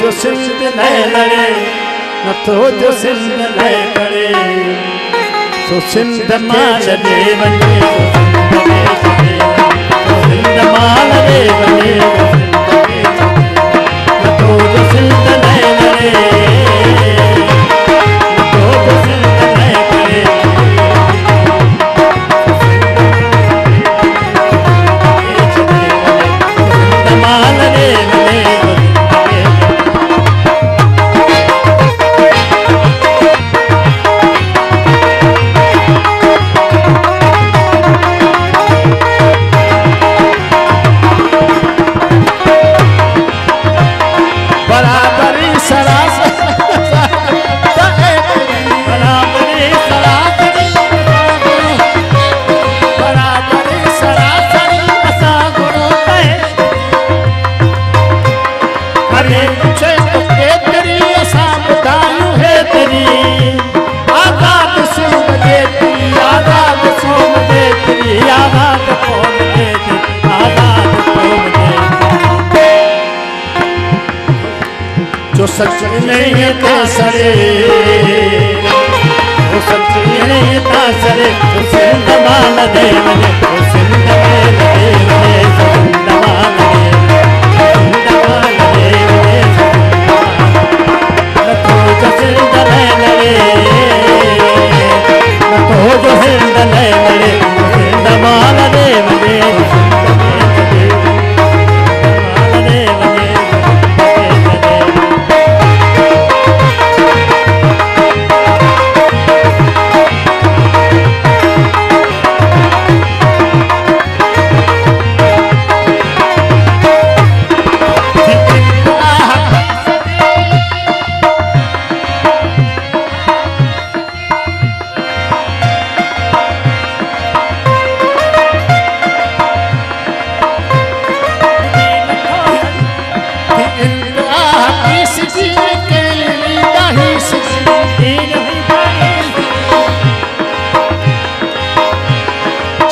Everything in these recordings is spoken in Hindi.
जो सिंध न लड़े नथो जो सिंध न करे सो सिंध माल दे वञे सिंध माल दे वञे नथो जो सिंध न लड़े नथो जो सिंध न करे सिंध माल दे वञे जो सच नहीं था सरे जो सच नहीं था सरे तो सिंध माल दे वञे तो सिंध माल दे वञे सिंध माल दे वञे नथो जो सिंध न लड़े नथो जो सिंध न लड़े सिंध माल दे वञे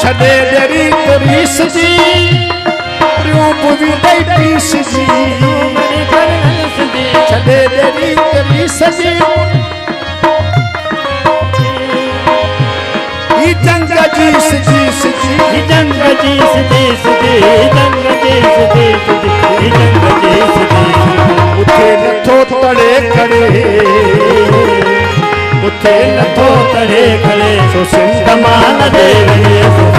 छॾे डरी तरीस जी रूप भी दई पीस जी छॾे डरी तरीस जी ई जंग जीस जीस जी जंग जीस जीस जी जंग जीस जीस जी जंग जीस जी उठे नथो तड़े खड़े उठे नथो तड़े खड़े सो सिंध माल दे वञे